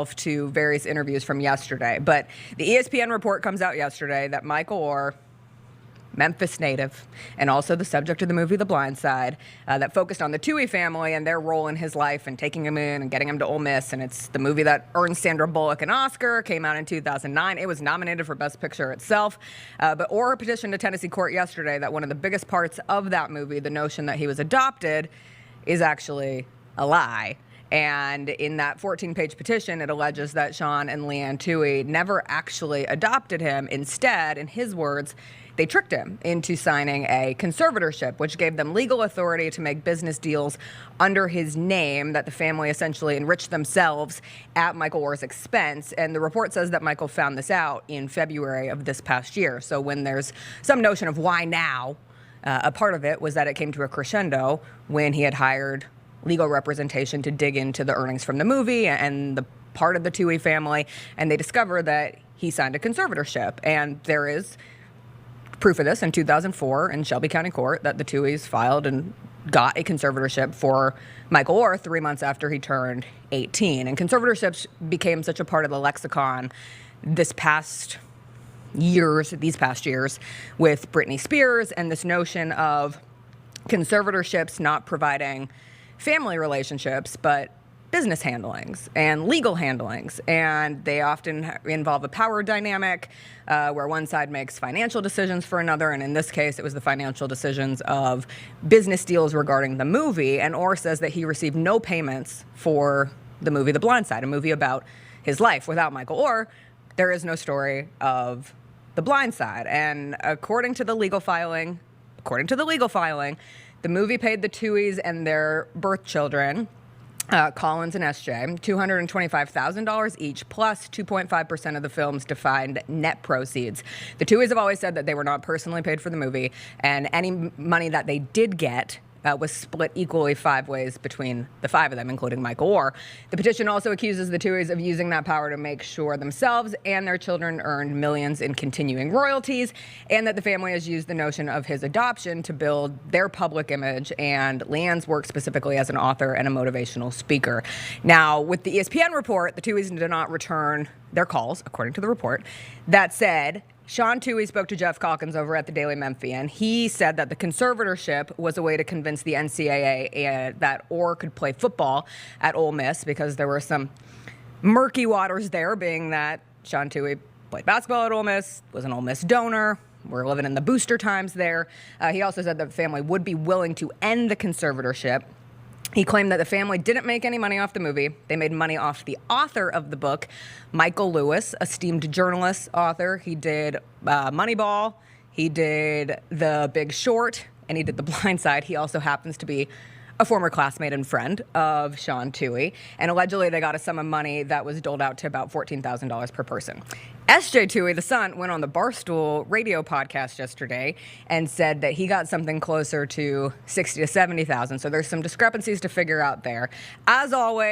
to various interviews from yesterday. But the ESPN report comes out yesterday that Michael Oher, Memphis native, and also the subject of the movie The Blind Side, that focused on the Tuohy family and their role in his life and taking him in and getting him to Ole Miss. And it's the movie that earned Sandra Bullock an Oscar, came out in 2009. It was nominated for Best Picture itself. But Oher petitioned to Tennessee court yesterday that one of the biggest parts of that movie, the notion that he was adopted, is actually a lie. And in that 14-page petition, it alleges that Sean and Leanne Tuohy never actually adopted him. Instead, in his words, they tricked him into signing a conservatorship, which gave them legal authority to make business deals under his name, that the family essentially enriched themselves at Michael Oher's expense. And the report says that Michael found this out in February of this past year. So when there's some notion of why now, a part of it was that it came to a crescendo when he had hired legal representation to dig into the earnings from the movie and the part of the Tuohy family, and they discovered that he signed a conservatorship. And there is proof of this in 2004 in Shelby County Court that the Tuohys filed and got a conservatorship for Michael Oher 3 months after he turned 18. And conservatorships became such a part of the lexicon these past years with Britney Spears, and this notion of conservatorships not providing family relationships, but business handlings and legal handlings. And they often involve a power dynamic where one side makes financial decisions for another. And in this case, it was the financial decisions of business deals regarding the movie. And Oher says that he received no payments for the movie The Blind Side, a movie about his life. Without Michael Oher, there is no story of The Blind Side. And according to the legal filing, the movie paid the Tuohys and their birth children, Collins and SJ, $225,000 each, plus 2.5% of the film's defined net proceeds. The Tuohys have always said that they were not personally paid for the movie, and any money that they did get was split equally 5 ways between the 5 of them, including Michael Oher. The petition also accuses the Tuohys of using that power to make sure themselves and their children earned millions in continuing royalties, and that the family has used the notion of his adoption to build their public image and Leanne's work specifically as an author and a motivational speaker. Now, with the ESPN report, the Tuohys did not return their calls, according to the report. That said, Sean Tuohy spoke to Jeff Calkins over at the Daily Memphian. He said that the conservatorship was a way to convince the NCAA that Oher could play football at Ole Miss, because there were some murky waters there, being that Sean Tuohy played basketball at Ole Miss, was an Ole Miss donor. We're living in the booster times there. He also said that the family would be willing to end the conservatorship. He claimed that the family didn't make any money off the movie. They made money off the author of the book, Michael Lewis, esteemed journalist, author. He did Moneyball, he did The Big Short, and he did The Blind Side. He also happens to be a former classmate and friend of Sean Tuohy, and allegedly they got a sum of money that was doled out to about $14,000 per person. SJ Tuohy, the son, went on the Barstool radio podcast yesterday and said that he got something closer to $60,000 to $70,000. So there's some discrepancies to figure out there. As always,